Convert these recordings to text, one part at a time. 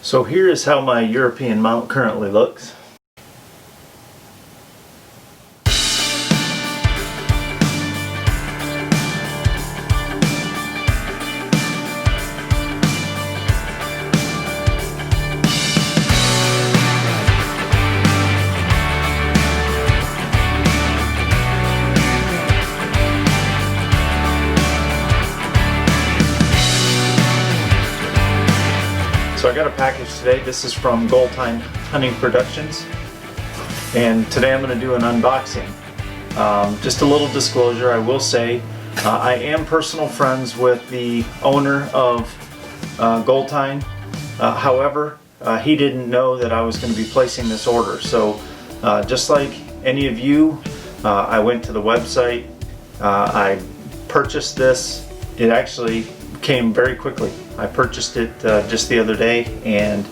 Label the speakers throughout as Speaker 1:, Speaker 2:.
Speaker 1: So here is how my European mount currently looks. So I got a package today. This is from Goltine Hunting Productions, and today I'm going to do an unboxing. Just a little disclosure, I will say I am personal friends with the owner of Goltine. However, he didn't know that I was going to be placing this order. So just like any of you, I went to the website, I purchased this. It actually came very quickly. I purchased it just the other day and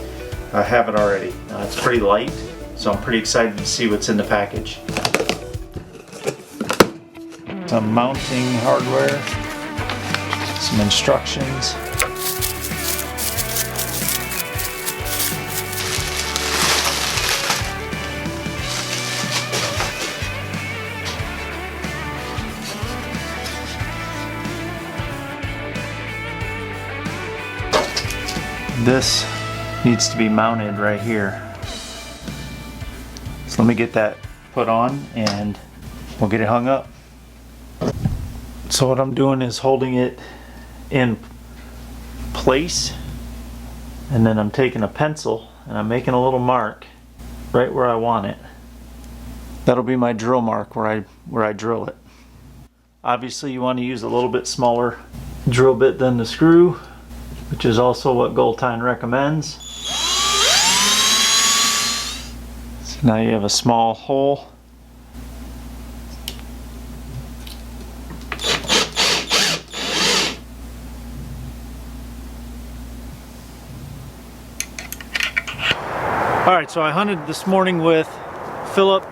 Speaker 1: I have it already. It's pretty light, so I'm pretty excited to see what's in the package. Some mounting hardware, some instructions. This needs to be mounted right here. So let me get that put on and we'll get it hung up. So what I'm doing is holding it in place, and then I'm taking a pencil and I'm making a little mark right where I want it. That'll be my drill mark where I drill it. Obviously you want to use a little bit smaller drill bit than the screw, which is also what Goltine recommends. So now you have a small hole. Alright, so I hunted this morning with Philip.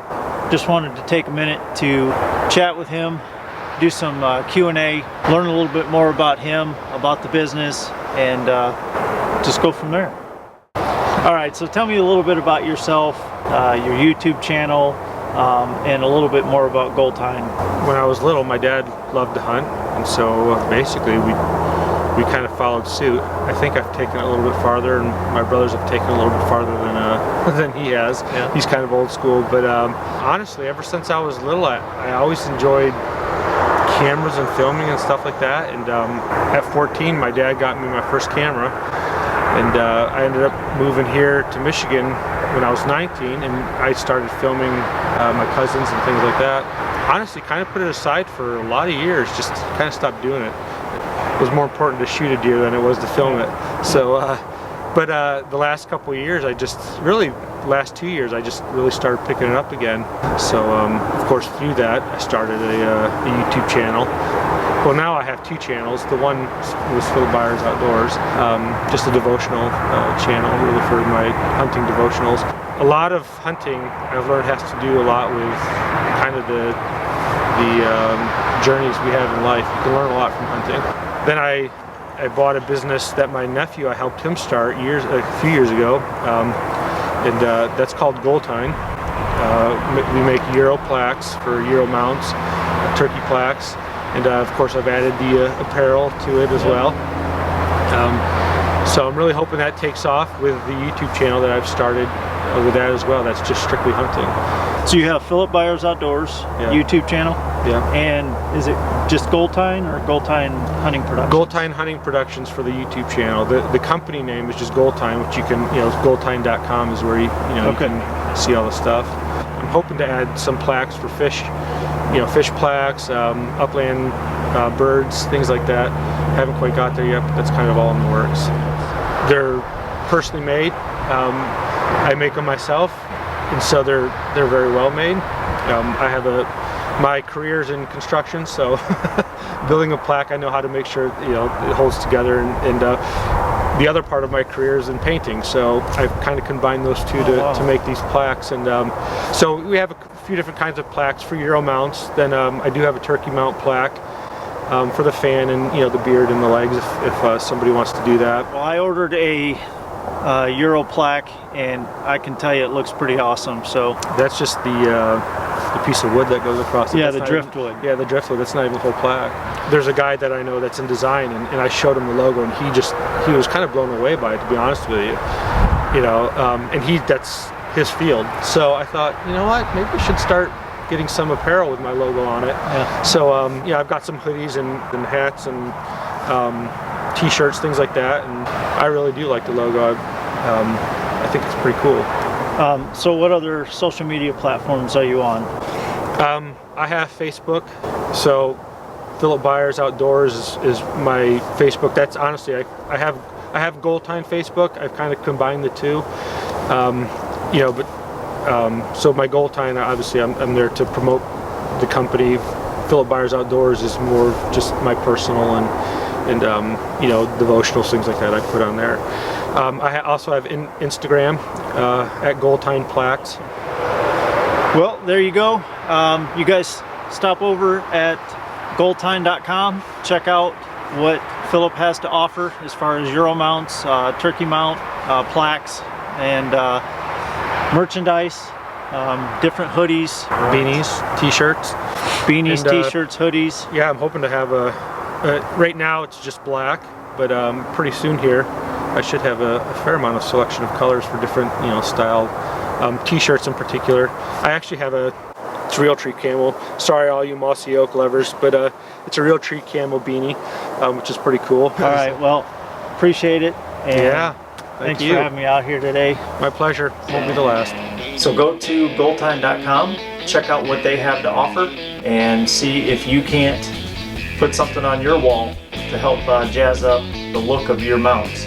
Speaker 1: Just wanted to take a minute to chat with him, do some Q&A, learn a little bit more about him, about the business, and just go from there. Alright, so tell me a little bit about yourself, your YouTube channel, and a little bit more about Goltine.
Speaker 2: When I was little, my dad loved to hunt, and so basically we kind of followed suit. I think I've taken it a little bit farther, and my brothers have taken it a little bit farther than he has. Yeah. He's kind of old school, but honestly, ever since I was little, I always enjoyed cameras and filming and stuff like that. And at 14, my dad got me my first camera, and I ended up moving here to Michigan when I was 19, and I started filming my cousins and things like that. Honestly, kind of put it aside for a lot of years, just kind of stopped doing it. It was more important to shoot a deer than it was to film it. So, but the last couple of years, last 2 years, I just really started picking it up again. So, of course, through that, I started a YouTube channel. Well, now I have two channels. The one was for Byers Outdoors, just a devotional channel, really for my hunting devotionals. A lot of hunting, I've learned, has to do a lot with kind of the journeys we have in life. You can learn a lot from hunting. Then I bought a business that my nephew, I helped him start a few years ago, and that's called Goltine. We make Euro plaques for Euro mounts, turkey plaques, and of course I've added the apparel to it as well. So I'm really hoping that takes off with the YouTube channel that I've started with that as well. That's just strictly hunting.
Speaker 1: So you have Philip Byers Outdoors YouTube channel?
Speaker 2: Yeah.
Speaker 1: And is it just Goltine or Goltine Hunting Productions?
Speaker 2: Goltine Hunting Productions for the YouTube channel. The company name is just Goltine, which you can, goltine.com is where you can see all the stuff. I'm hoping to add some plaques for fish, fish plaques, upland birds, things like that. Haven't quite got there yet, but that's kind of all in the works. They're personally made. I make them myself, and so they're very well made. I have my career's in construction, so building a plaque, I know how to make sure it holds together, and the other part of my career is in painting, so I've kind of combined those two to make these plaques. And so we have a few different kinds of plaques for Euro mounts. Then I do have a turkey mount plaque for the fan and the beard and the legs if somebody wants to do that.
Speaker 1: Well, I ordered a Euro Plaque, and I can tell you it looks pretty awesome. So
Speaker 2: that's just the piece of wood that goes across it.
Speaker 1: Yeah,
Speaker 2: that's
Speaker 1: the driftwood.
Speaker 2: Yeah, the driftwood. That's not even the whole plaque. There's a guy that I know that's in design, and I showed him the logo, and he was kind of blown away by it, to be honest with you. You know, and that's his field. So I thought, you know what, maybe we should start getting some apparel with my logo on it.
Speaker 1: Yeah.
Speaker 2: So yeah, I've got some hoodies and hats and t-shirts, things like that, and I really do like the logo. I think it's pretty cool.
Speaker 1: So what other social media platforms are you on?
Speaker 2: I have Facebook, so Philip Byers Outdoors is my Facebook. That's honestly, I have Goltine Facebook. I've kind of combined the two. You know, but so my Goltine, obviously I'm there to promote the company. Philip Byers Outdoors is more just my personal and you know, devotional things like that I put on there. I also have Instagram at Goltine Plaques.
Speaker 1: Well, there you go. You guys stop over at goltine.com. Check out what Philip has to offer as far as Euro mounts, turkey mount, plaques, and merchandise, different hoodies,
Speaker 2: Beanies, t-shirts.
Speaker 1: Beanies, t-shirts, hoodies.
Speaker 2: Yeah, I'm hoping to have right now it's just black, but pretty soon here I should have a fair amount of selection of colors for different, you know, style t-shirts in particular. I actually have it's real tree camo. Sorry all you mossy oak lovers, but it's a real tree camo beanie, which is pretty cool.
Speaker 1: All right, well, appreciate it. And
Speaker 2: yeah,
Speaker 1: thanks for having me out here today.
Speaker 2: My pleasure. Won't be the last.
Speaker 1: So go to goltine.com, check out what they have to offer, and see if you can't put something on your wall to help jazz up the look of your mounts.